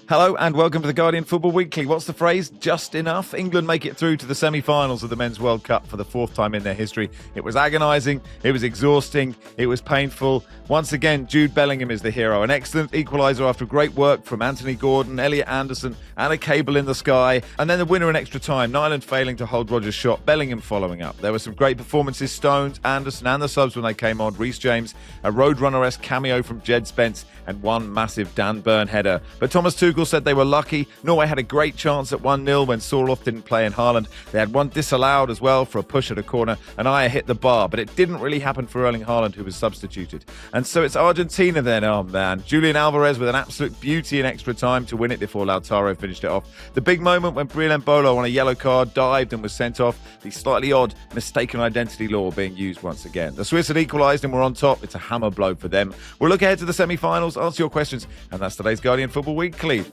Hello and welcome to the Guardian Football Weekly. What's the phrase? Just enough? England make it through to the semi-finals of the Men's World Cup for the fourth time in their history. It was agonising, it was exhausting, it was painful. Once again, Jude Bellingham is the hero. An excellent equaliser after great work from Anthony Gordon, Elliot Anderson and a cable in the sky. And then the winner in extra time, Nyland failing to hold Rodgers' shot, Bellingham following up. There were some great performances, Stones, Anderson and the subs when they came on, Reece James, a Roadrunner-esque cameo from Jed Spence and one massive Dan Burn header. But Thomas Tuchel said they were lucky. Norway had a great chance at 1-0 when Sorloth didn't play in Haaland. They had one disallowed as well for a push at a corner, and Ayer hit the bar, but it didn't really happen for Erling Haaland, who was substituted. And so it's Argentina then, oh man. Julian Alvarez with an absolute beauty in extra time to win it before Lautaro finished it off. The big moment when Breel Embolo on a yellow card dived and was sent off. The slightly odd mistaken identity law being used once again. The Swiss had equalised and were on top. It's a hammer blow for them. We'll look ahead to the semi-finals, answer your questions, and that's today's Guardian Football Weekly.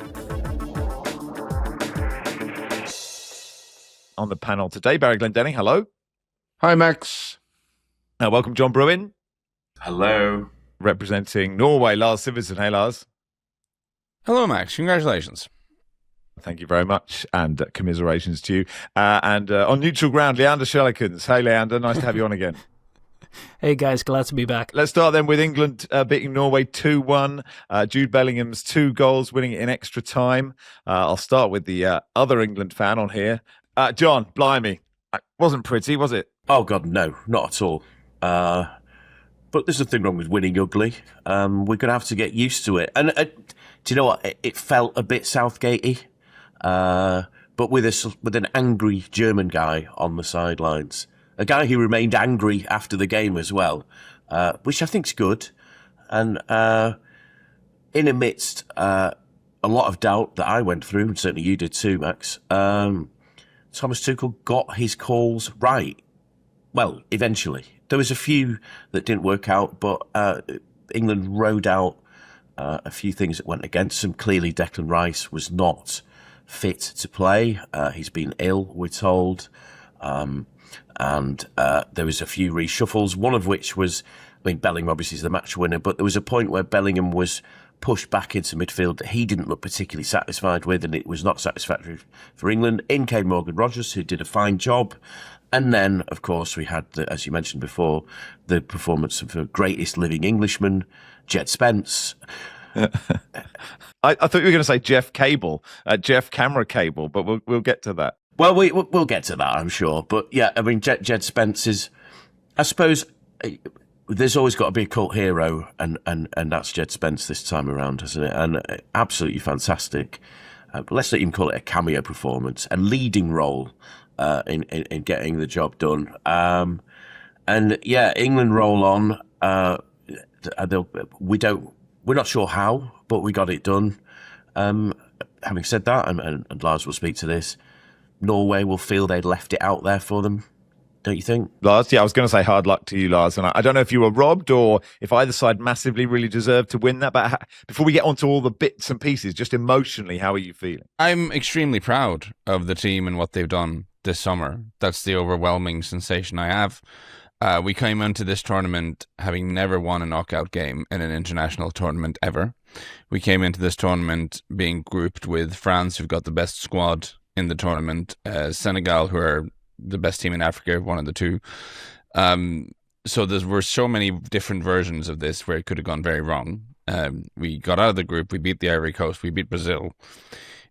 On the panel today, Barry Glendenning, hello. Hi, Max. Welcome, John Brewin. Hello. Representing Norway, Lars Sivertsen. Hey, Lars. Hello, Max. Congratulations. Thank you very much, and commiserations to you. And on neutral ground, Leander Schaerlaeckens. Hey, Leander, nice to have you on again. Hey guys, glad to be back. Let's start then with England beating Norway 2-1. Jude Bellingham's 2 goals, winning it in extra time. I'll start with the other England fan on here. John, blimey. Wasn't pretty, was it? Oh, God, no, not at all. But there's nothing wrong with winning ugly. We're going to have to get used to it. And do you know what? It felt a bit Southgate-y, but with an angry German guy on the sidelines. A guy who remained angry after the game as well, which I think's good. And in amidst a lot of doubt that I went through, and certainly you did too, Max, Thomas Tuchel got his calls right. Well, eventually. There was a few that didn't work out, but England rode out a few things that went against them. Clearly, Declan Rice was not fit to play. He's been ill, we're told. And there was a few reshuffles, one of which was, Bellingham obviously is the match winner, but there was a point where Bellingham was pushed back into midfield that he didn't look particularly satisfied with, and it was not satisfactory for England. In came Morgan Rogers, who did a fine job. And then, of course, we had, as you mentioned before, the performance of the greatest living Englishman, Jed Spence. I thought you were going to say Jeff Camera Cable, but we'll get to that. Well, we'll get to that, I'm sure. But yeah, Jed Spence is, I suppose, there's always got to be a cult hero, and that's Jed Spence this time around, hasn't it? And absolutely fantastic. Let's not even call it a cameo performance, a leading role in getting the job done. And yeah, England roll on. We're not sure how, but we got it done. Having said that, and Lars will speak to this, Norway will feel they'd left it out there for them, don't you think? Lars, yeah, I was going to say hard luck to you, Lars. And I don't know if you were robbed or if either side massively really deserved to win that. But before we get onto all the bits and pieces, just emotionally, how are you feeling? I'm extremely proud of the team and what they've done this summer. That's the overwhelming sensation I have. We came into this tournament having never won a knockout game in an international tournament ever. We came into this tournament being grouped with France, who've got the best squad in the tournament, Senegal, who are the best team in Africa, one of the two. So there were so many different versions of this where it could have gone very wrong. We got out of the group, we beat the Ivory Coast, we beat Brazil,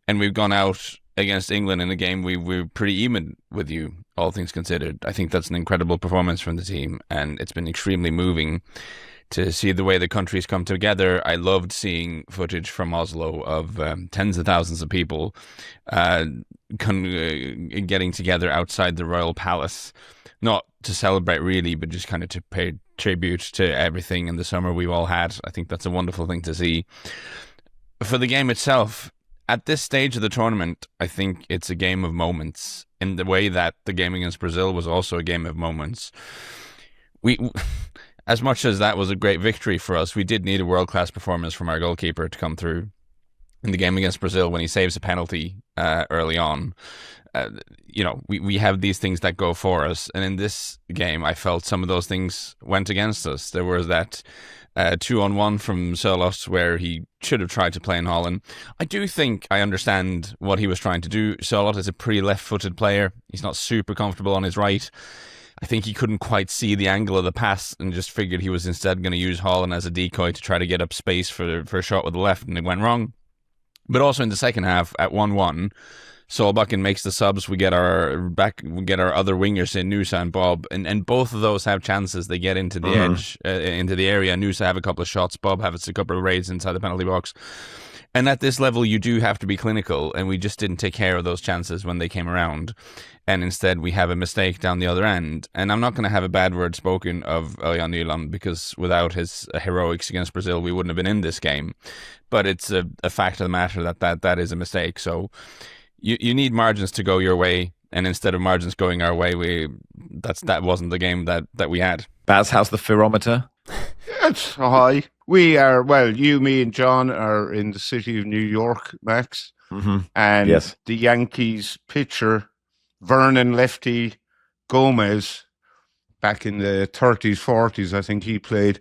and we've gone out against England in a game we were pretty even with you, all things considered. I think that's an incredible performance from the team, and it's been extremely moving to see the way the countries come together. I loved seeing footage from Oslo of tens of thousands of people getting together outside the Royal Palace, not to celebrate really, but just kind of to pay tribute to everything in the summer we've all had. I think that's a wonderful thing to see. For the game itself, at this stage of the tournament, I think it's a game of moments in the way that the game against Brazil was also a game of moments. As much as that was a great victory for us, we did need a world-class performance from our goalkeeper to come through. in the game against Brazil when he saves a penalty early on. We have these things that go for us. And in this game, I felt some of those things went against us. There was that 2-on-1 from Sørloth where he should have tried to play in Holland. I do think I understand what he was trying to do. Sørloth is a pretty left-footed player. He's not super comfortable on his right. I think he couldn't quite see the angle of the pass and just figured he was instead going to use Holland as a decoy to try to get up space for a shot with the left, and it went wrong. But also in the second half, at 1-1, Solbakken makes the subs. We get our other wingers in, Nusa and Bob, and both of those have chances. They get into the edge, into the area. Nusa have a couple of shots. Bob has a couple of raids inside the penalty box. And at this level, you do have to be clinical, and we just didn't take care of those chances when they came around. And instead, we have a mistake down the other end. And I'm not going to have a bad word spoken of Ørjan Nyland, because without his heroics against Brazil, we wouldn't have been in this game. But it's a fact of the matter that is a mistake. So you need margins to go your way, and instead of margins going our way, that wasn't the game that we had. Baz, how's the pherometer? It's high. We are, you, me and John are in the city of New York, Max. Mm-hmm. And yes, the Yankees pitcher, Vernon Lefty Gomez, back in the 30s, 40s, I think he played.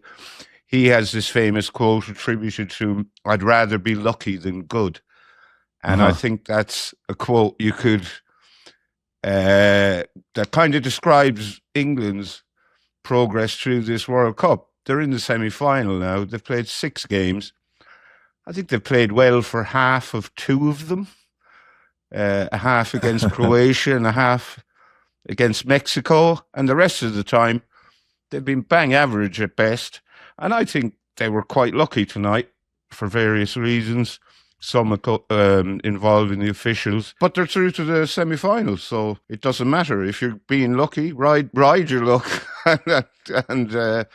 He has this famous quote attributed to him, "I'd rather be lucky than good." And I think that's a quote you could, that kind of describes England's progress through this World Cup. They're in the semi-final now. They've played 6 games. I think they've played well for half of 2 of them. A half against Croatia and a half against Mexico. And the rest of the time, they've been bang average at best. And I think they were quite lucky tonight for various reasons. Some involving the officials. But they're through to the semi-finals, so it doesn't matter. If you're being lucky, ride your luck and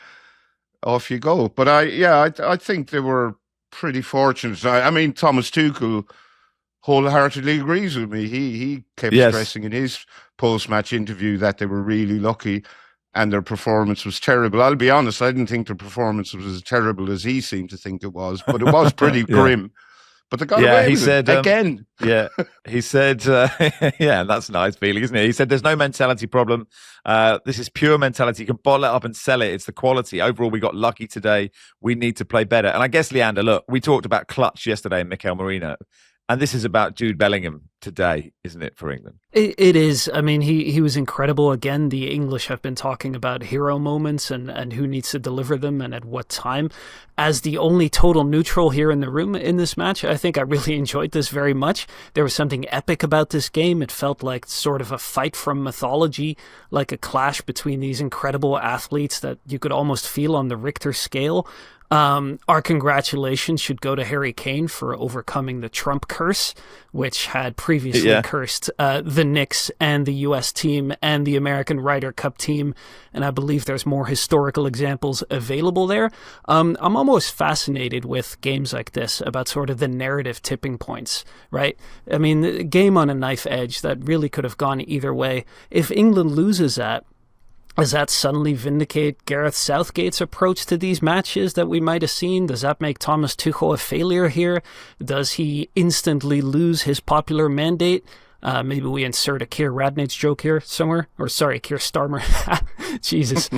off you go. But I think they were pretty fortunate. I mean, Thomas Tuchel wholeheartedly agrees with me. He kept stressing in his post-match interview that they were really lucky and their performance was terrible. I'll be honest, I didn't think their performance was as terrible as he seemed to think it was, but it was pretty grim. But they got away with it again. He said, that's a nice feeling, isn't it? He said, there's no mentality problem. This is pure mentality. You can bottle it up and sell it. It's the quality. Overall, we got lucky today. We need to play better. And I guess, Leander, look, we talked about clutch yesterday in Mikel Merino. And this is about Jude Bellingham today, isn't it, for England? It is. I mean, he was incredible. Again, the English have been talking about hero moments and who needs to deliver them and at what time. As the only total neutral here in the room in this match, I think I really enjoyed this very much. There was something epic about this game. It felt like sort of a fight from mythology, like a clash between these incredible athletes that you could almost feel on the Richter scale. Our congratulations should go to Harry Kane for overcoming the Trump curse, which had previously cursed the Knicks and the U.S. team and the American Ryder Cup team, and I believe there's more historical examples available there. I'm almost fascinated with games like this about sort of the narrative tipping points, right? I mean, the game on a knife edge that really could have gone either way. If England loses that, does that suddenly vindicate Gareth Southgate's approach to these matches that we might have seen? Does that make Thomas Tuchel a failure here? Does he instantly lose his popular mandate? Maybe we insert a Keir Radnich joke here somewhere. Or sorry, Keir Starmer. Jesus.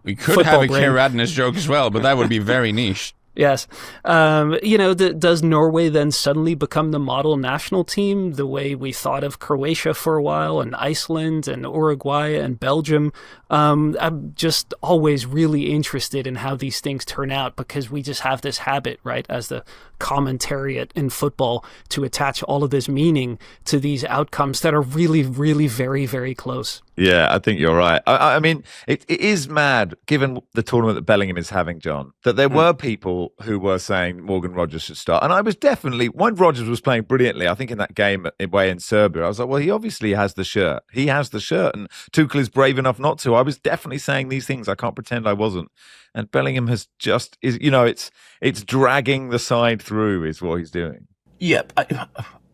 We could have a Keir Radnich joke as well, but that would be very niche. Yes. Does Norway then suddenly become the model national team the way we thought of Croatia for a while and Iceland and Uruguay and Belgium? I'm just always really interested in how these things turn out because we just have this habit, right, as the commentariat in football to attach all of this meaning to these outcomes that are really, really very, very close. Yeah, I think you're right. I mean, it is mad, given the tournament that Bellingham is having, John, that there were people who were saying Morgan Rogers should start. And I was definitely, when Rogers was playing brilliantly, I think in that game away in Serbia, I was like, well, he obviously has the shirt. He has the shirt. And Tuchel is brave enough not to. I was definitely saying these things. I can't pretend I wasn't. And Bellingham has just, it's dragging the side through is what he's doing. Yeah,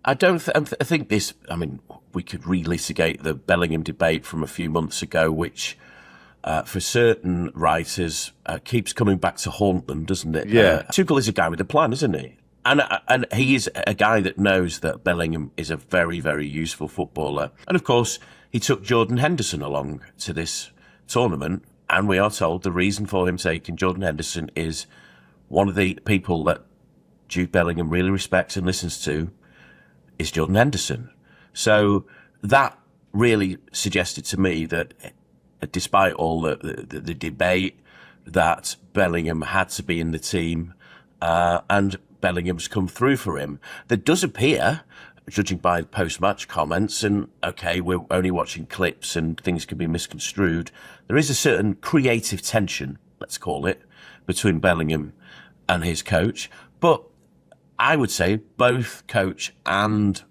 I think this, I mean, we could relitigate the Bellingham debate from a few months ago, which for certain writers keeps coming back to haunt them, doesn't it? Yeah. Tuchel is a guy with a plan, isn't he? And he is a guy that knows that Bellingham is a very, very useful footballer. And of course, he took Jordan Henderson along to this tournament, and we are told the reason for him taking Jordan Henderson is one of the people that Jude Bellingham really respects and listens to is Jordan Henderson. So that really suggested to me that despite all the debate that Bellingham had to be in the team, and Bellingham's come through for him, there does appear, judging by post-match comments, and okay, we're only watching clips and things can be misconstrued, there is a certain creative tension, let's call it, between Bellingham and his coach. But I would say both coach and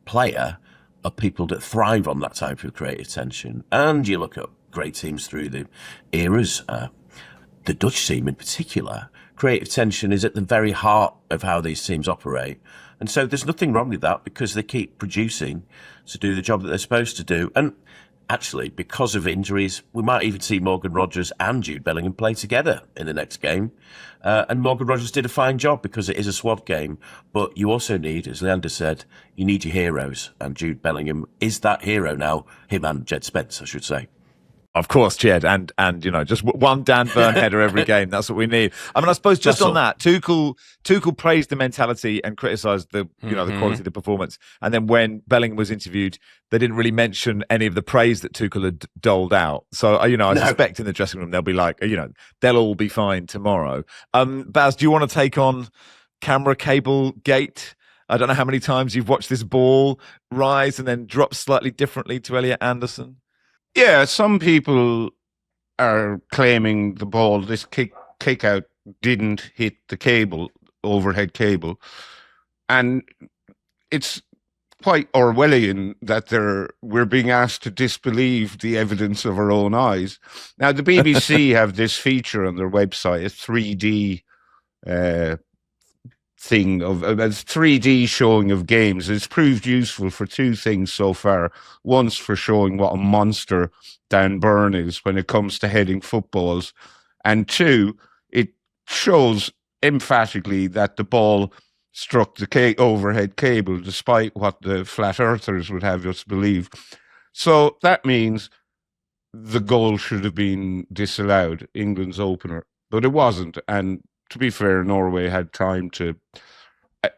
player are people that thrive on that type of creative tension. And you look at great teams through the eras, the Dutch team in particular, creative tension is at the very heart of how these teams operate. And so there's nothing wrong with that because they keep producing to do the job that they're supposed to do. And actually, because of injuries, we might even see Morgan Rogers and Jude Bellingham play together in the next game. And Morgan Rogers did a fine job because it is a squad game. But you also need, as Leander said, you need your heroes. And Jude Bellingham is that hero now, him and Jed Spence, I should say. Of course, Jed, and just one Dan Burn header every game. That's what we need. I mean, I suppose just on that, Tuchel praised the mentality and criticised the the quality of the performance. And then when Bellingham was interviewed, they didn't really mention any of the praise that Tuchel had doled out. So I suspect in the dressing room they'll be like, they'll all be fine tomorrow. Baz, do you want to take on camera cable gate? I don't know how many times you've watched this ball rise and then drop slightly differently to Elliot Anderson. Yeah, some people are claiming the ball, this kick out didn't hit the overhead cable. And it's quite Orwellian that we're being asked to disbelieve the evidence of our own eyes. Now, the BBC have this feature on their website, a 3D thing of a 3D showing of games. It's proved useful for two things so far. Once for showing what a monster Dan Burn is when it comes to heading footballs, and two, it shows emphatically that the ball struck the overhead cable, despite what the flat earthers would have us believe. So that means the goal should have been disallowed, England's opener, but it wasn't. And to be fair, Norway had time to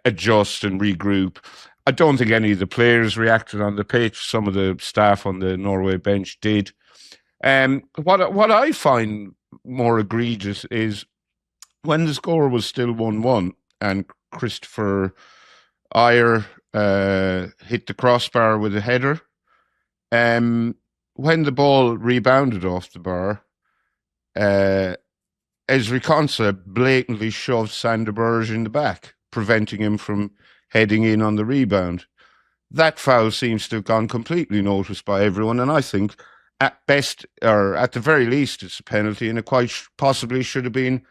adjust and regroup. I don't think any of the players reacted on the pitch. Some of the staff on the Norway bench did. What I find more egregious is when the score was still 1-1 and Christopher Ayer hit the crossbar with a header. When the ball rebounded off the bar, Ezri Konsa blatantly shoved Sander Berge in the back, preventing him from heading in on the rebound. That foul seems to have gone completely noticed by everyone, and I think at best, or at the very least, it's a penalty, and it quite possibly should have been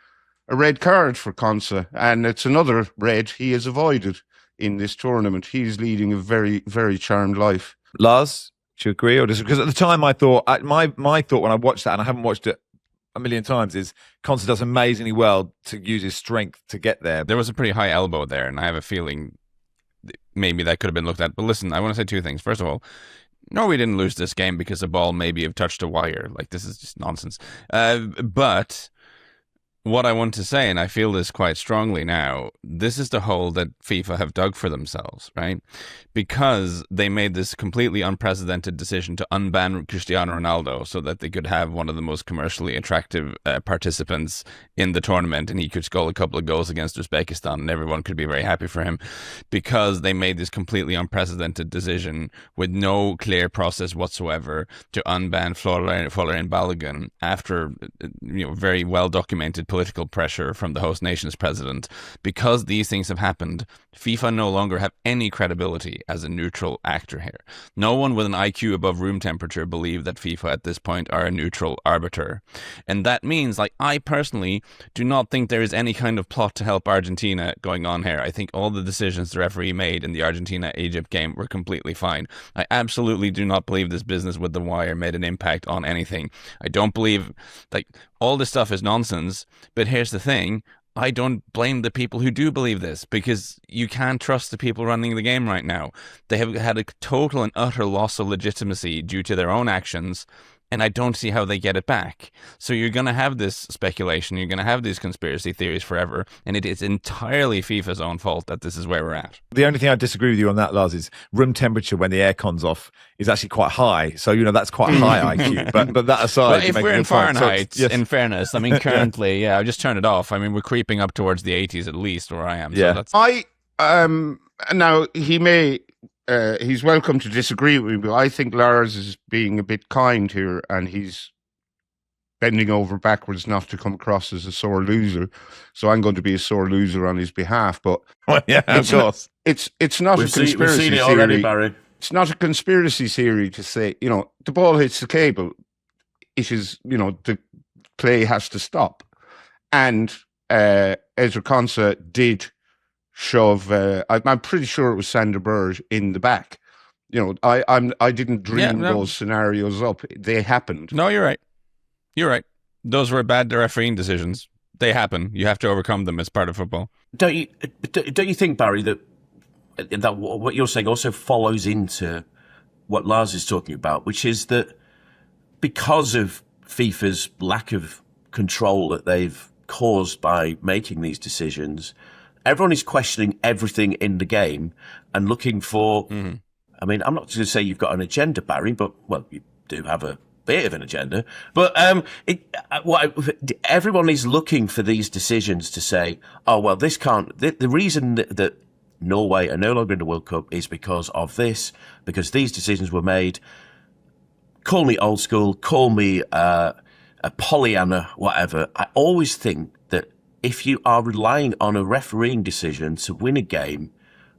a red card for Konsa, and it's another red he has avoided in this tournament. He's leading a very, very charmed life. Lars, do you agree or disagree? Because at the time I thought, my thought when I watched that, and I haven't watched it a million times, is Konsa does amazingly well to use his strength to get there. There was a pretty high elbow there, and I have a feeling maybe that could have been looked at. But listen, I want to say two things. First of all, Norway didn't lose this game because the ball maybe have touched a wire. Like, this is just nonsense. But what I want to say, and I feel this quite strongly now, this is the hole that FIFA have dug for themselves, right? Because they made this completely unprecedented decision to unban Cristiano Ronaldo so that they could have one of the most commercially attractive participants in the tournament, and he could score a couple of goals against Uzbekistan, and everyone could be very happy for him, because they made this completely unprecedented decision with no clear process whatsoever to unban Florian Balogun after very well-documented political pressure from the host nation's president. Because these things have happened, FIFA no longer have any credibility as a neutral actor here. No one with an IQ above room temperature believe that FIFA at this point are a neutral arbiter. And that means, I personally do not think there is any kind of plot to help Argentina going on here. I think all the decisions the referee made in the Argentina-Egypt game were completely fine. I absolutely do not believe this business with the wire made an impact on anything. I don't believe, all this stuff is nonsense, but here's the thing. I don't blame the people who do believe this, because you can't trust the people running the game right now. They have had a total and utter loss of legitimacy due to their own actions, and I don't see how they get it back. So you're going to have this speculation, you're going to have these conspiracy theories forever, and it is entirely FIFA's own fault that this is where we're at. The only thing I disagree with you on that, Lars, is room temperature when the aircon's off is actually quite high. So, that's quite high IQ. But that aside... Well, if we're in Fahrenheit, in fairness, I mean, currently, I just turned it off. I mean, we're creeping up towards the 80s at least where I am. Yeah. So that's... Now, he may... he's welcome to disagree with me, but I think Lars is being a bit kind here, and he's bending over backwards not to come across as a sore loser. So I'm going to be a sore loser on his behalf. But yeah, of course. It's not a conspiracy we've seen it theory. already, Barry. It's not a conspiracy theory to say, the ball hits the cable. It is, the play has to stop. And Ezra Konsa did shove. I'm pretty sure it was Sander Berge in the back. I didn't dream those scenarios up. They happened. No, you're right. You're right. Those were bad refereeing decisions. They happen. You have to overcome them as part of football. Don't you think, Barry, that what you're saying also follows into what Lars is talking about, which is that because of FIFA's lack of control that they've caused by making these decisions, everyone is questioning everything in the game and looking for... Mm-hmm. I mean, I'm not going to say you've got an agenda, Barry, but, well, you do have a bit of an agenda. But everyone is looking for these decisions to say, oh, well, this can't... The reason that Norway are no longer in the World Cup is because of this, because these decisions were made. Call me old school, call me a Pollyanna, whatever. I always think that if you are relying on a refereeing decision to win a game,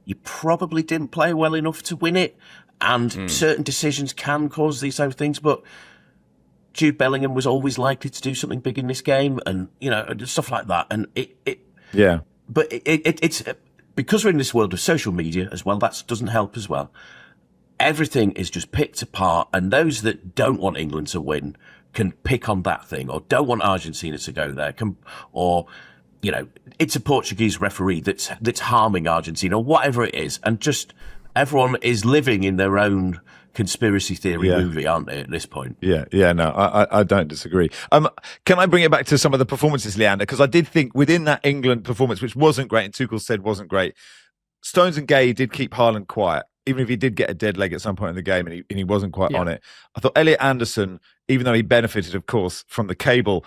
you probably didn't play well enough to win it, and certain decisions can cause these type of things. But Jude Bellingham was always likely to do something big in this game, and stuff like that. And it's because we're in this world of social media as well. That doesn't help as well. Everything is just picked apart, and those that don't want England to win can pick on that thing, or don't want Argentina to go there, it's a Portuguese referee that's harming Argentina, or whatever it is, and just everyone is living in their own conspiracy theory movie, aren't they, at this point? I don't disagree. Can I bring it back to some of the performances, Leander? Because I did think within that England performance, which wasn't great, and Tuchel said wasn't great, Stones and Gay did keep Haaland quiet, even if he did get a dead leg at some point in the game and he wasn't quite on it. I thought Elliot Anderson, even though he benefited, of course, from the cable,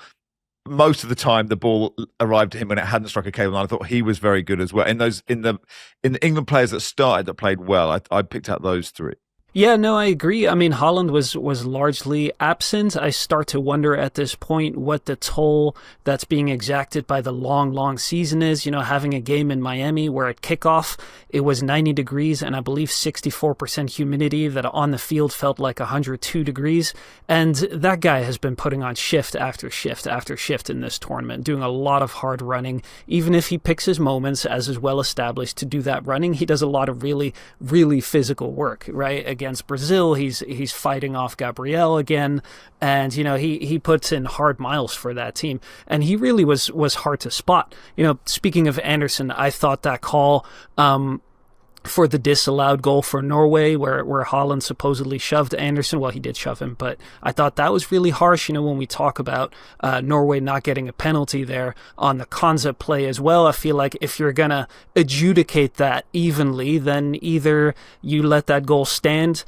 most of the time the ball arrived to him when it hadn't struck a cable, and I thought he was very good as well. In the England players that started that played well, I picked out those three. Yeah, no, I agree. I mean, Haaland was largely absent. I start to wonder at this point what the toll that's being exacted by the long season is. Having a game in Miami where at kickoff it was 90 degrees and I believe 64% humidity that on the field felt like 102 degrees. And that guy has been putting on shift after shift after shift in this tournament, doing a lot of hard running. Even if he picks his moments, as is well established, to do that running, he does a lot of really, really physical work, right? Against Brazil, he's fighting off Gabriel again, and he puts in hard miles for that team, and he really was hard to spot. Speaking of Anderson, I thought that call for the disallowed goal for Norway, where Haaland supposedly shoved Anderson. Well, he did shove him, but I thought that was really harsh. When we talk about Norway not getting a penalty there on the concept play as well, I feel like if you're going to adjudicate that evenly, then either you let that goal stand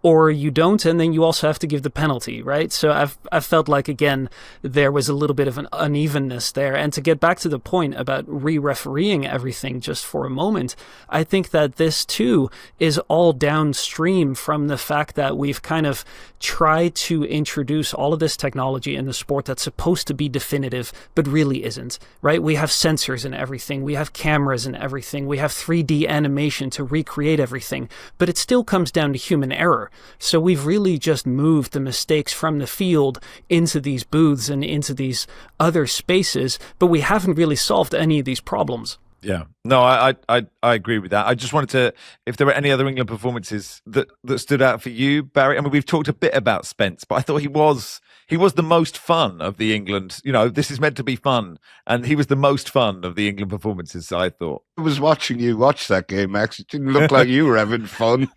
or you don't, and then you also have to give the penalty, right? So I've felt like, again, there was a little bit of an unevenness there. And to get back to the point about re-refereeing everything just for a moment, I think that this too is all downstream from the fact that we've kind of tried to introduce all of this technology in the sport that's supposed to be definitive, but really isn't, right? We have sensors and everything. We have cameras and everything. We have 3D animation to recreate everything, but it still comes down to human error. So we've really just moved the mistakes from the field into these booths and into these other spaces, but we haven't really solved any of these problems. Yeah, no, I agree with that. I just wanted to, if there were any other England performances that stood out for you, Barry. I mean, we've talked a bit about Spence, but I thought he was the most fun of the England. You know, this is meant to be fun, and he was the most fun of the England performances, I thought. I was watching you watch that game, Max. It didn't look like you were having fun.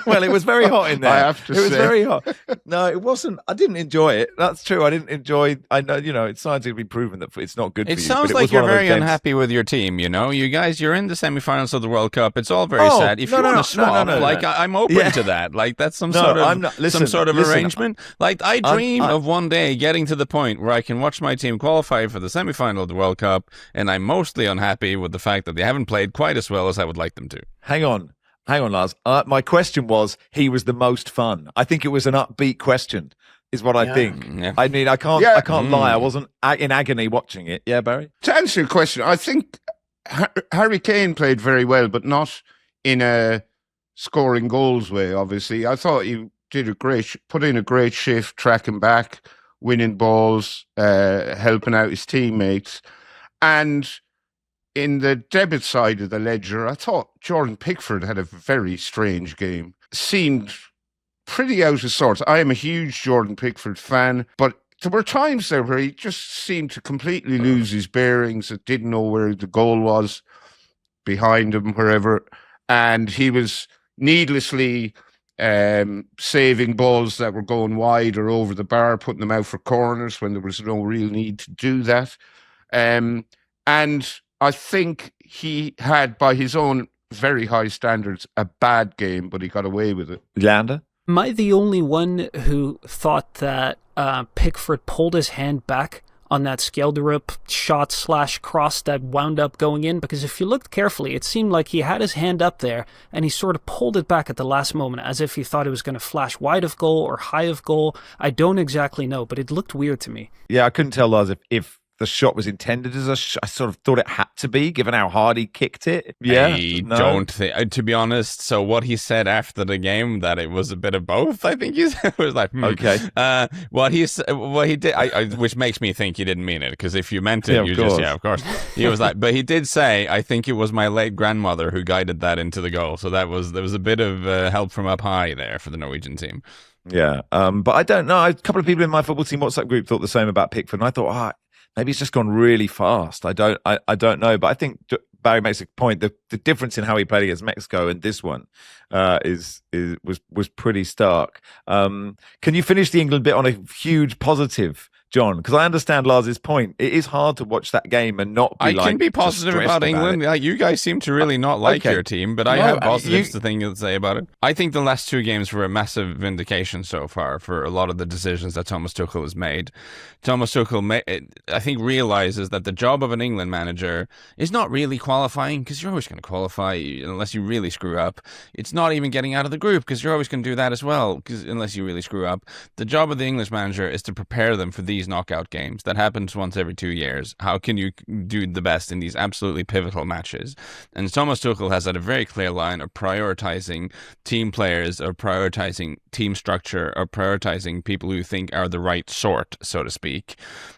Well, it was very hot in there. I have to say. It was very hot. No, it wasn't. I didn't enjoy it. That's true. I didn't enjoy. I know, it's scientifically proven that it's not good for you. It sounds but like was you're one of those very games. unhappy with your team, you know? You guys, you're in the semi-finals of the World Cup. It's all very sad. If you want to swap, I'm open to that. Like, that's some sort of arrangement. Like, I dream of one day getting to the point where I can watch my team qualify for the semi-final of the World Cup, and I'm mostly unhappy with the fact that they haven't played quite as well as I would like them to. Hang on, Lars. My question was, he was the most fun. I think it was an upbeat question, is what I think. Yeah. I mean, I can't lie. I wasn't in agony watching it. Yeah, Barry? To answer your question, I think Harry Kane played very well, but not in a scoring goals way, obviously. I thought he did put in a great shift, tracking back, winning balls, helping out his teammates. And in the debit side of the ledger, I thought Jordan Pickford had a very strange game. Seemed pretty out of sorts. I am a huge Jordan Pickford fan, but there were times there where he just seemed to completely lose his bearings, didn't know where the goal was, behind him, wherever, and he was needlessly saving balls that were going wide or over the bar, putting them out for corners when there was no real need to do that. And I think he had, by his own very high standards, a bad game, but he got away with it. Leander? Am I the only one who thought that Pickford pulled his hand back on that Skelderup shot/cross that wound up going in? Because if you looked carefully, it seemed like he had his hand up there and he sort of pulled it back at the last moment as if he thought it was going to flash wide of goal or high of goal. I don't exactly know, but it looked weird to me. Yeah, I couldn't tell, Lars, if the shot was intended as I sort of thought it had to be, given how hard he kicked it. Yeah, I don't think, to be honest. So what he said after the game, that it was a bit of both, I think he said, was like, okay. What he did, which makes me think he didn't mean it, because if you meant it, of course. He was like, but he did say, I think it was my late grandmother who guided that into the goal. So there was a bit of help from up high there for the Norwegian team. Yeah, but I don't know. A couple of people in my football team WhatsApp group thought the same about Pickford, and I thought, maybe it's just gone really fast. I don't know, but I think Barry makes a point. The difference in how he played against Mexico and this one was pretty stark. Can you finish the England bit on a huge positive, John? Because I understand Lars's point. It is hard to watch that game and not be I can be positive about England. Like, you guys seem to really not like your team, but I have positives to say about it. I think the last two games were a massive vindication so far for a lot of the decisions that Thomas Tuchel has made. Thomas Tuchel, I think, realizes that the job of an England manager is not really qualifying, because you're always going to qualify unless you really screw up. It's not even getting out of the group, because you're always going to do that as well, unless you really screw up. The job of the English manager is to prepare them for these knockout games. That happens once every 2 years. How can you do the best in these absolutely pivotal matches? And Thomas Tuchel has had a very clear line of prioritizing team players, or prioritizing team structure, or prioritizing people who think are the right sort, so to speak.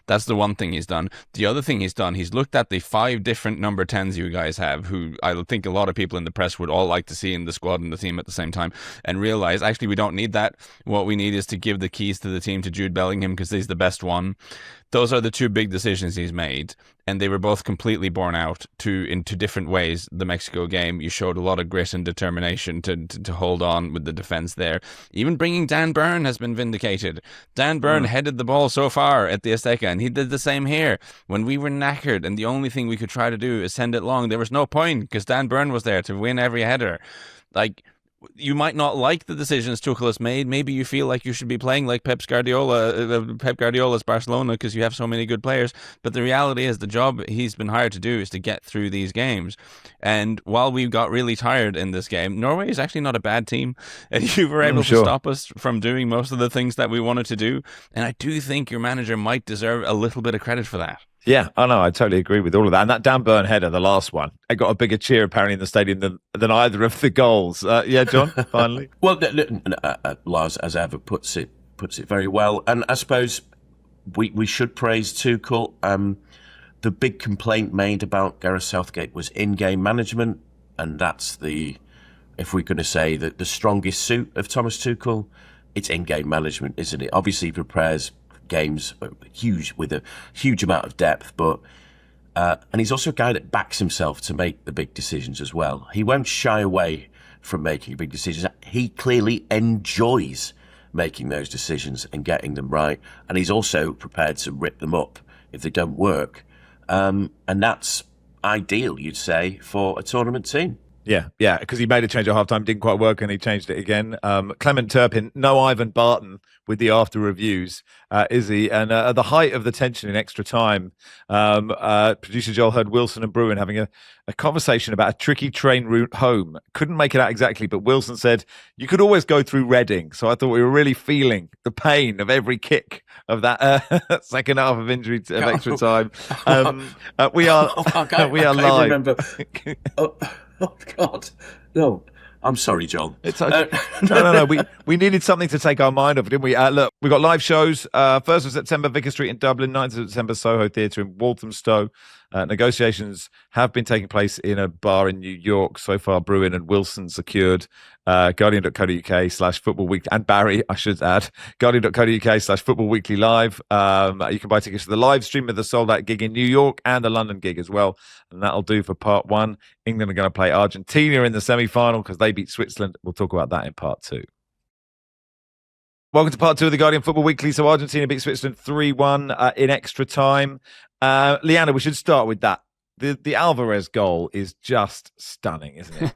That's the one thing he's done. The other thing he's done, he's looked at the 5 different number 10s you guys have, who I think a lot of people in the press would all like to see in the squad and the team at the same time, and realize, actually, we don't need that. What we need is to give the keys to the team to Jude Bellingham, because he's the best one. Those are the two big decisions he's made, and they were both completely borne out in two different ways. The Mexico game, you showed a lot of grit and determination to hold on with the defense there. Even bringing Dan Burn has been vindicated. Dan Burn headed the ball so far at the Azteca, and he did the same here. When we were knackered and the only thing we could try to do is send it long, there was no point, because Dan Burn was there to win every header. Like, you might not like the decisions Tuchel has made. Maybe you feel like you should be playing like Pep Guardiola's Barcelona, because you have so many good players. But the reality is, the job he's been hired to do is to get through these games. And while we got really tired in this game, Norway is actually not a bad team. And you were able to stop us from doing most of the things that we wanted to do. And I do think your manager might deserve a little bit of credit for that. Yeah, I know. I totally agree with all of that. And that Dan Burn header, the last one, it got a bigger cheer apparently in the stadium than either of the goals. Yeah, John, finally. Well, Lars, as ever, puts it very well. And I suppose we should praise Tuchel. the big complaint made about Gareth Southgate was in-game management, and that's if we're going to say that the strongest suit of Thomas Tuchel, it's in-game management, isn't it? Obviously, he prepares games with a huge amount of depth, but and he's also a guy that backs himself to make the big decisions as well. He won't shy away from making big decisions. He clearly enjoys making those decisions and getting them right, and he's also prepared to rip them up if they don't work. And that's ideal, you'd say, for a tournament team. Yeah, because he made a change at halftime, didn't quite work, and he changed it again. Clement Turpin, no Ivan Barton with the after reviews, is he? And at the height of the tension in extra time, producer Joel heard Wilson and Brewin having a conversation about a tricky train route home. Couldn't make it out exactly, but Wilson said, you could always go through Reading. So I thought we were really feeling the pain of every kick of that second half of injury of extra time. We are live. Remember. Oh, God. No. I'm sorry, John. It's no. We needed something to take our mind off, didn't we? Look, we got live shows. 1st of September, Vicar Street in Dublin. 9th of September, Soho Theatre in Walthamstow. Negotiations have been taking place in a bar in New York. So far, Brewin and Wilson secured. Guardian.co.uk/Football Week, and Barry, I should add, Guardian.co.uk/Football Weekly Live. You can buy tickets for the live stream of the sold-out gig in New York and the London gig as well. And that'll do for part one. England are going to play Argentina in the semi-final because they beat Switzerland. We'll talk about that in part two. Welcome to part two of the Guardian Football Weekly. So Argentina beat Switzerland 3-1 in extra time. Leander, we should start with that. The Alvarez goal is just stunning, isn't it?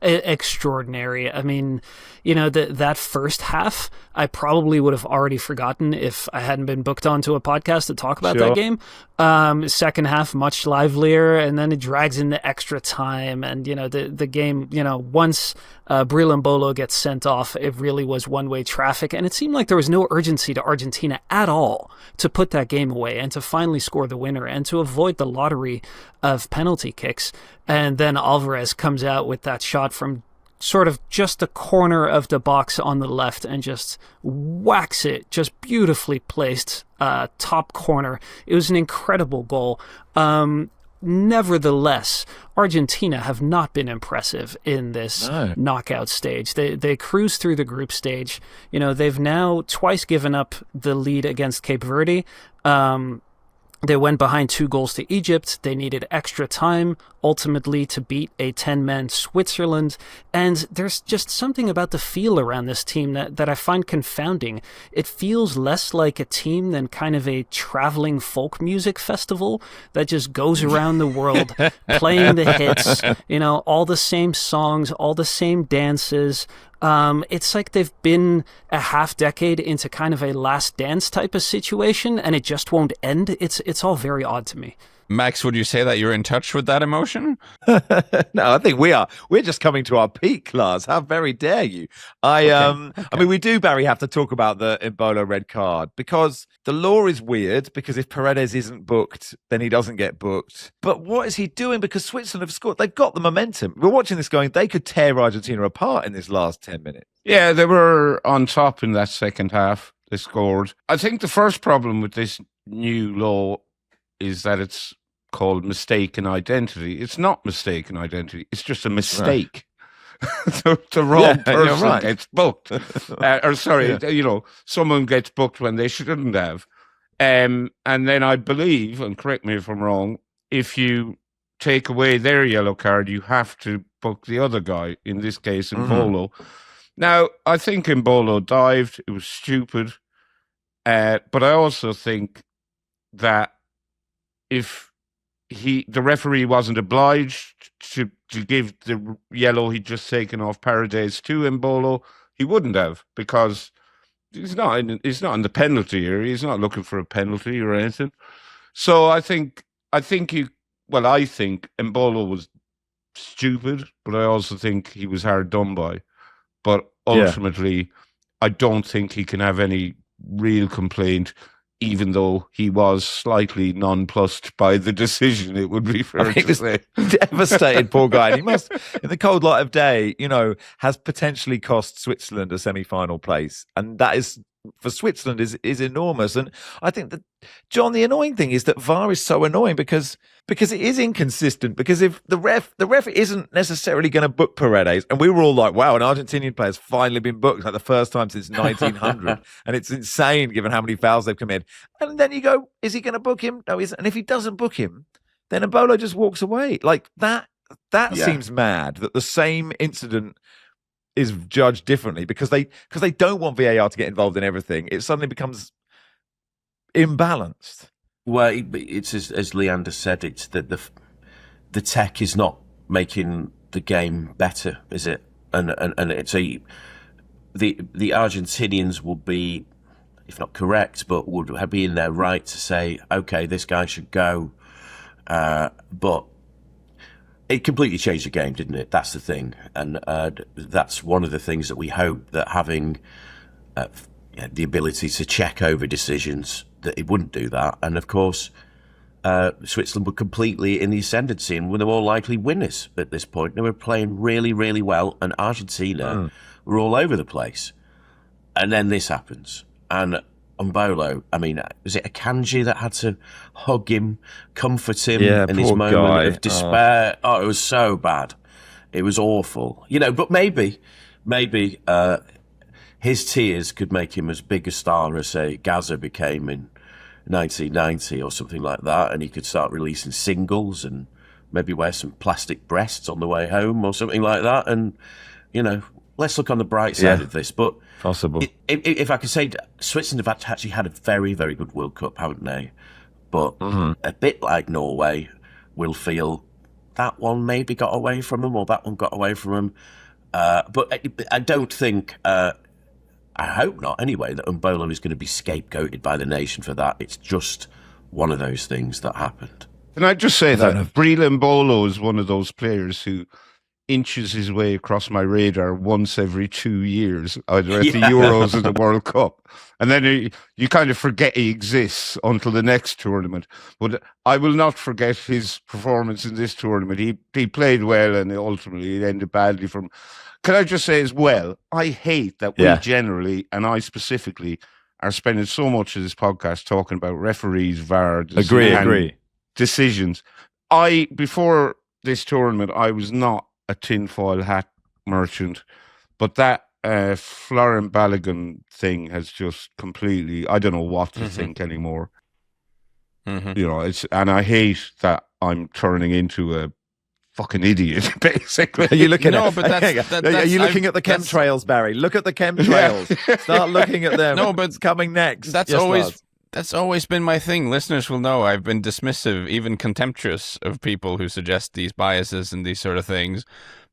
Extraordinary. I mean, that first half, I probably would have already forgotten if I hadn't been booked onto a podcast to talk about that game. Second half, much livelier, and then it drags in the extra time. And, the game, once Breel Embolo gets sent off, it really was one-way traffic. And it seemed like there was no urgency to Argentina at all to put that game away and to finally score the winner and to avoid the lottery of penalty kicks. And then Alvarez comes out with that shot from sort of just the corner of the box on the left and just whacks it, just beautifully placed, top corner. It was an incredible goal. Nevertheless, Argentina have not been impressive in this knockout stage. They cruise through the group stage. They've now twice given up the lead against Cape Verde. They went behind 2 goals to Egypt. They needed extra time, ultimately, to beat a 10-man Switzerland. And there's just something about the feel around this team that I find confounding. It feels less like a team than kind of a traveling folk music festival that just goes around the world playing the hits, all the same songs, all the same dances. It's like they've been a half decade into kind of a Last Dance type of situation, and it just won't end. It's all very odd to me. Max, would you say that you're in touch with that emotion? No, I think we are. We're just coming to our peak, Lars. How very dare you? I mean, we do, Barry, have to talk about the Embolo red card because the law is weird because if Paredes isn't booked, then he doesn't get booked. But what is he doing? Because Switzerland have scored. They've got the momentum. We're watching this going, they could tear Argentina apart in this last 10 minutes. Yeah, they were on top in that second half. They scored. I think the first problem with this new law is that it's called mistaken identity. It's not mistaken identity. It's just a mistake. Right. the wrong person gets booked. Someone gets booked when they shouldn't have. And then I believe, and correct me if I'm wrong, if you take away their yellow card, you have to book the other guy, in this case, Embolo. Now, I think Embolo dived. It was stupid. But I also think that if the referee wasn't obliged to give the yellow he'd just taken off Paredes to Embolo, he wouldn't have, because he's not in the penalty area. He's not looking for a penalty or anything. So I think Embolo was stupid, but I also think he was hard done by. But ultimately, I don't think he can have any real complaint, even though he was slightly nonplussed by the decision, it would be fair to say. Devastated, poor guy. And he must, in the cold light of day, has potentially cost Switzerland a semi-final place. And that is for Switzerland is enormous. And I think that, John, the annoying thing is that VAR is so annoying because it is inconsistent. Because if the ref isn't necessarily going to book Paredes, and we were all like, wow, an Argentinian player's finally been booked, like the first time since 1900, and it's insane given how many fouls they've committed. And then you go, is he going to book him? No, and if he doesn't book him, then Embolo just walks away. Like that seems mad that the same incident is judged differently because they don't want VAR to get involved in everything. It suddenly becomes imbalanced. Well, it's as Leander said, it's that the tech is not making the game better, is it? And it's the Argentinians will be, if not correct, but would be in their right to say, okay, this guy should go. But it completely changed the game, didn't it? That's the thing. And that's one of the things that we hope, that having the ability to check over decisions, that it wouldn't do that. And of course, Switzerland were completely in the ascendancy and were the more likely winners at this point. They were playing really, really well, and Argentina were all over the place. And then this happens. And Embolo, I mean, was it Akanji that had to hug him, comfort him in his moment of despair? Oh, it was so bad. It was awful. But maybe his tears could make him as big a star as, say, Gaza became in 1990 or something like that, and he could start releasing singles and maybe wear some plastic breasts on the way home or something like that. And, let's look on the bright side of this. But possible. If I could say, Switzerland have actually had a very, very good World Cup, haven't they? But a bit like Norway, will feel that one maybe got away from them, or that one got away from them. But I don't think, I hope not anyway, that Embolo is going to be scapegoated by the nation for that. It's just one of those things that happened. Can I just say that Breel Embolo is one of those players who inches his way across my radar once every 2 years, either at the Euros or the World Cup. And then you kind of forget he exists until the next tournament. But I will not forget his performance in this tournament. He played well, and ultimately it ended badly for him. Can I just say as well, I hate that we generally, and I specifically, are spending so much of this podcast talking about referees, VAR, agree decisions. Before this tournament, I was not a tinfoil hat merchant, but that Florent Balogun thing has just completely, I don't know what to think anymore. And I hate that I'm turning into a fucking idiot, basically. Are you looking at are you looking at the chemtrails, Barry? Look at the chemtrails. Start looking at them. No, but it's coming next. That's always been my thing. Listeners will know I've been dismissive, even contemptuous of people who suggest these biases and these sort of things.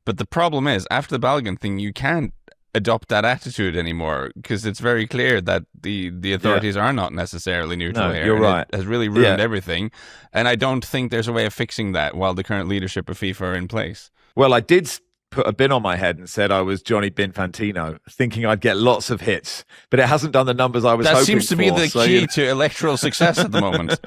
But the problem is, after the Balogun thing, you can't adopt that attitude anymore, because it's very clear that the authorities are not necessarily neutral here. You're right. It has really ruined everything. And I don't think there's a way of fixing that while the current leadership of FIFA are in place. Well, I did put a bin on my head and said I was Johnny Bin Fantino, thinking I'd get lots of hits, but it hasn't done the numbers I was hoping for. That seems to be the key to electoral success at the moment.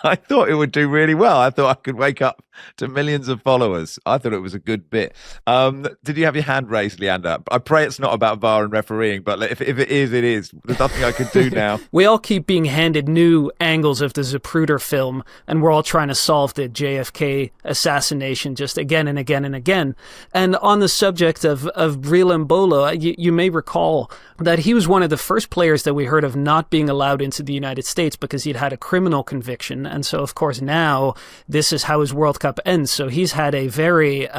I thought it would do really well. I thought I could wake up to millions of followers. I thought it was a good bit. Did you have your hand raised, Leander? I pray it's not about VAR and refereeing, but if it is, it is. There's nothing I could do now. We all keep being handed new angles of the Zapruder film, and we're all trying to solve the JFK assassination just again and again and again. And on the subject of Breel Embolo, you may recall that he was one of the first players that we heard of not being allowed into the United States because he'd had a criminal conviction. And so, of course, now this is how his World Cup ends. So he's had a very...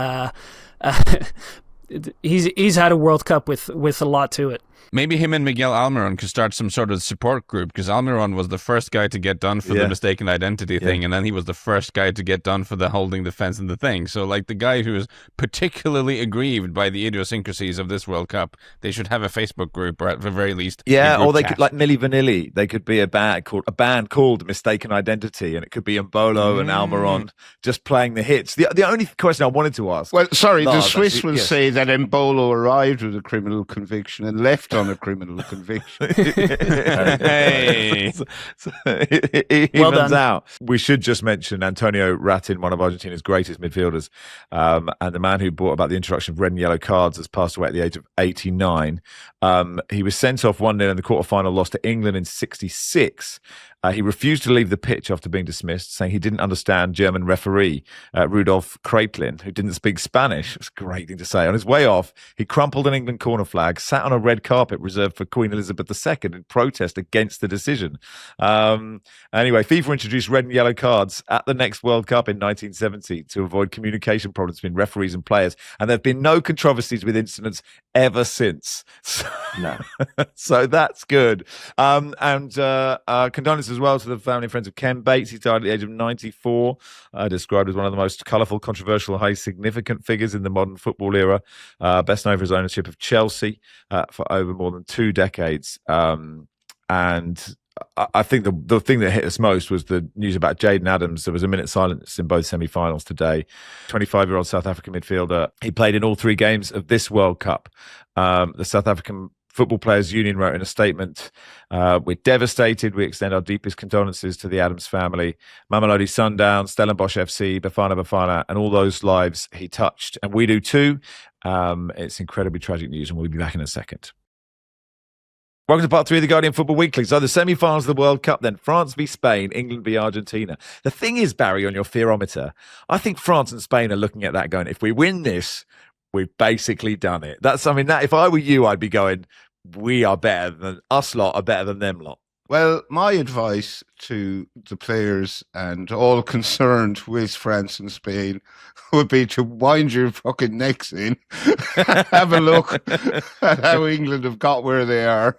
he's had a World Cup with a lot to it. Maybe him and Miguel Almiron could start some sort of support group, because Almiron was the first guy to get done for the mistaken identity thing, and then he was the first guy to get done for the holding the fence and the thing. So, like, the guy who is particularly aggrieved by the idiosyncrasies of this World Cup, they should have a Facebook group, or at the very least, or they chat. could, like Milli Vanilli, they could be a band called Mistaken Identity, and it could be Embolo and Almiron just playing the hits. The only question I wanted to ask, well, sorry, Lars, the Swiss will say that Embolo arrived with a criminal conviction and left on a criminal conviction. Hey. So it Well evens done. out. We should just mention Antonio Ratin, one of Argentina's greatest midfielders, and the man who brought about the introduction of red and yellow cards, has passed away at the age of 89. He was sent off 1-0 in the quarter-final loss to England in 1966. He refused to leave the pitch after being dismissed, saying he didn't understand German referee Rudolf Kreplin, who didn't speak Spanish. It's a great thing to say. On his way off, he crumpled an England corner flag, sat on a red carpet reserved for Queen Elizabeth II in protest against the decision. Anyway, FIFA introduced red and yellow cards at the next World Cup in 1970 to avoid communication problems between referees and players, and there have been no controversies with incidents ever since. No. So that's good. Condolences as well to the family and friends of Ken Bates. He died at the age of 94, described as one of the most colourful, controversial, and highly significant figures in the modern football era. Best known for his ownership of Chelsea for over more than 2 decades. And I think the thing that hit us most was the news about Jayden Adams. There was a minute's silence in both semi-finals today. 25-year-old South African midfielder. He played in all 3 games of this World Cup. The South African Football Players Union wrote in a statement, "We're devastated. We extend our deepest condolences to the Adams family, Mamelodi Sundowns, Stellenbosch FC, Bafana, and all those lives he touched. And we do too. It's incredibly tragic news, and we'll be back in a second." Welcome to part 3 of the Guardian Football Weekly. So the semi-finals of the World Cup, then France v Spain, England v Argentina. The thing is, Barry, on your fearometer, I think France and Spain are looking at that going, if we win this, we've basically done it. That if I were you, I'd be going, we are better than us lot are better than them lot. Well, my advice to the players and all concerned with France and Spain would be to wind your fucking necks in, have a look at how England have got where they are.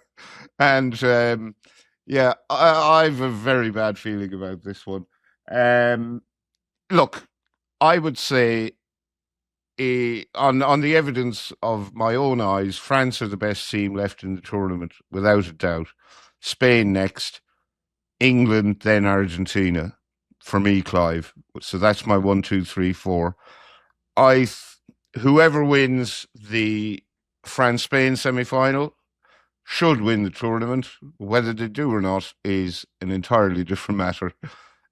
And I have a very bad feeling about this one. Look, I would say on the evidence of my own eyes, France are the best team left in the tournament, without a doubt. Spain next, England, then Argentina. For me, Clive. So that's my 1, 2, 3, 4. Whoever wins the France-Spain semi-final should win the tournament. Whether they do or not is an entirely different matter.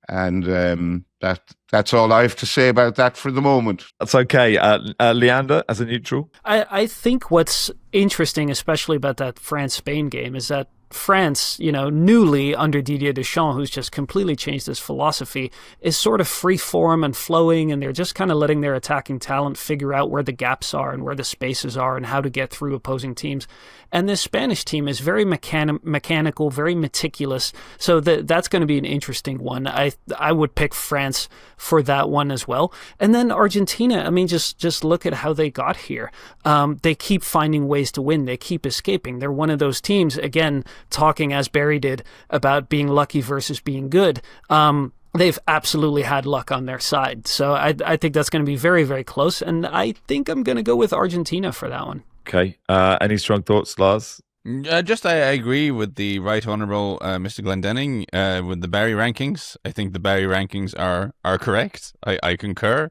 And that's all I have to say about that for the moment. That's okay. Leander, as a neutral? I think what's interesting, especially about that France-Spain game, is that France, newly under Didier Deschamps, who's just completely changed his philosophy, is sort of free form and flowing, and they're just kind of letting their attacking talent figure out where the gaps are and where the spaces are and how to get through opposing teams. And this Spanish team is very mechanical, very meticulous. So that's going to be an interesting one. I would pick France for that one as well. And then Argentina, I mean, just look at how they got here. They keep finding ways to win. They keep escaping. They're one of those teams, again, talking as Barry did about being lucky versus being good. They've absolutely had luck on their side. So I think that's going to be very, very close. And I think I'm going to go with Argentina for that one. Okay. Any strong thoughts, Lars? I agree with the Right Honourable Mr. Glendenning with the Barry rankings. I think the Barry rankings are correct. I concur.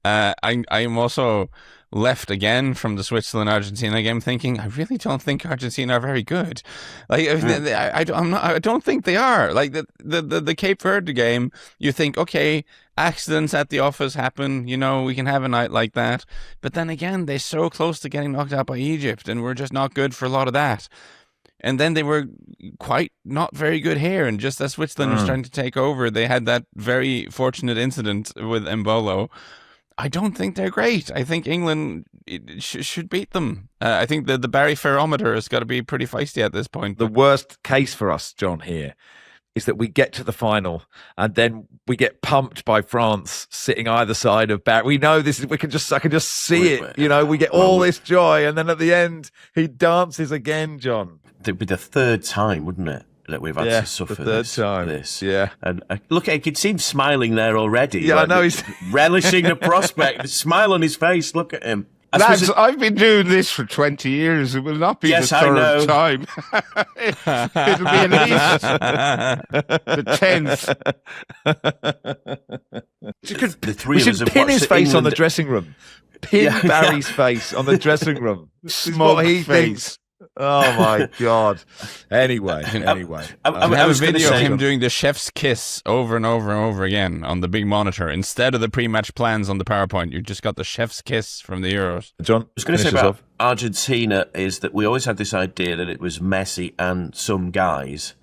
I am also left again from the Switzerland-Argentina game thinking, I really don't think Argentina are very good. Like, I don't think they are. Like the Cape Verde game, you think, okay, accidents at the office happen, we can have a night like that. But then again, they're so close to getting knocked out by Egypt, and we're just not good for a lot of that. And then they were quite not very good here. And just as Switzerland was trying to take over, they had that very fortunate incident with Embolo. I don't think they're great. I think England should beat them. I think the Barry Ferrometer has got to be pretty feisty at this point. The worst case for us, John, here is that we get to the final and then we get pumped by France sitting either side of Barry. We know this is, I can just see it. We get all this joy, and then at the end he dances again, John. It'd be the 3rd time, wouldn't it, that we've had to suffer the 3rd time. This. Yeah. And look, I could see him smiling there already. Yeah, I know. He's relishing the prospect. The smile on his face. Look at him. Lads, I've been doing this for 20 years. It will not be the 3rd time. It'll be at least the 10th. The three we of us should have pin his watched face on the England- dressing room. Pin Yeah. Barry's face on the dressing room. This is Smug what he face. thinks. Oh my God. Anyway. I I have a was gonna video of say- him doing the chef's kiss over and over and over again on the big monitor. Instead of the pre-match plans on the PowerPoint, you just got the chef's kiss from the Euros. John, I was going to say finish us about off. Argentina is that we always had this idea that it was Messi and some guys,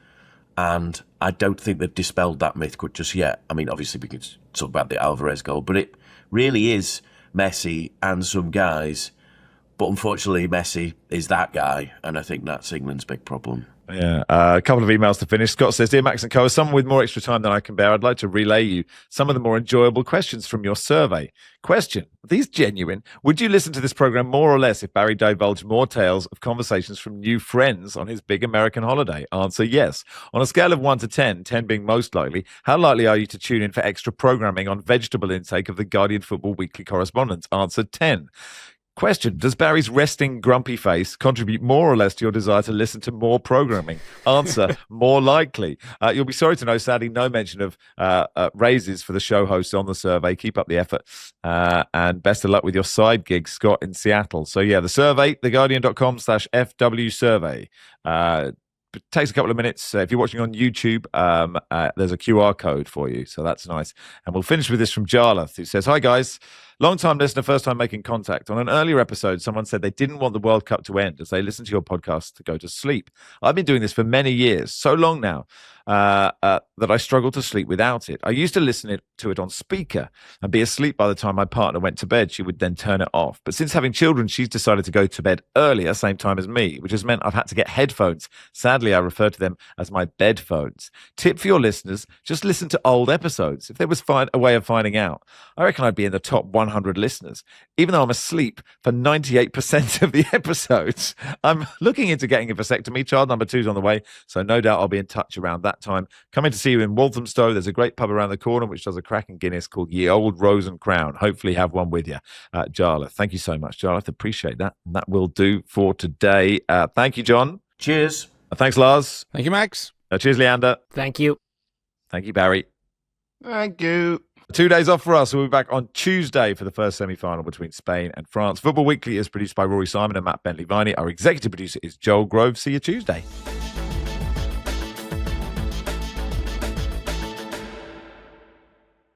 and I don't think they've dispelled that myth just yet. I mean, obviously we could talk about the Alvarez goal, but it really is Messi and some guys. But unfortunately, Messi is that guy, and I think that's England's big problem. Yeah, a couple of emails to finish. Scott says, Dear Max and Co, as someone with more extra time than I can bear, I'd like to relay you some of the more enjoyable questions from your survey. Question, are these genuine? Would you listen to this program more or less if Barry divulged more tales of conversations from new friends on his big American holiday? Answer, yes. On a scale of 1 to 10, 10 being most likely, how likely are you to tune in for extra programming on vegetable intake of the Guardian Football Weekly correspondence? Answer, 10. Question, does Barry's resting grumpy face contribute more or less to your desire to listen to more programming? Answer, more likely. You'll be sorry to know, sadly, no mention of raises for the show hosts on the survey. Keep up the effort. And best of luck with your side gig, Scott, in Seattle. So, yeah, the survey, theguardian.com/FW survey. It takes a couple of minutes. If you're watching on YouTube, there's a QR code for you. So that's nice. And we'll finish with this from Jarlath, who says, Hi, guys. Long-time listener, first time making contact. On an earlier episode, someone said they didn't want the World Cup to end as they listened to your podcast to go to sleep. I've been doing this for many years, so long now, that I struggle to sleep without it. I used to listen to it on speaker and be asleep by the time my partner went to bed. She would then turn it off. But since having children, she's decided to go to bed earlier, same time as me, which has meant I've had to get headphones. Sadly, I refer to them as my bedphones. Tip for your listeners, just listen to old episodes. If there was a way of finding out, I reckon I'd be in the top 100 listeners. Even though I'm asleep for 98% of the episodes, I'm looking into getting a vasectomy. Child number 2's on the way, so no doubt I'll be in touch around that time. Coming to see you in Walthamstow. There's a great pub around the corner which does a cracking Guinness called Ye Old Rose and Crown. Hopefully have one with you. Jarlath, thank you so much, Jarlath. Appreciate that. And that will do for today. Thank you, John. Cheers. Thanks, Lars. Thank you, Max. Cheers, Leander. Thank you. Thank you, Barry. Thank you. 2 days off for us. We'll be back on Tuesday for the first semi-final between Spain and France. Football Weekly is produced by Rory Simon and Matt Bentley-Viney. Our executive producer is Joel Grove. See you Tuesday.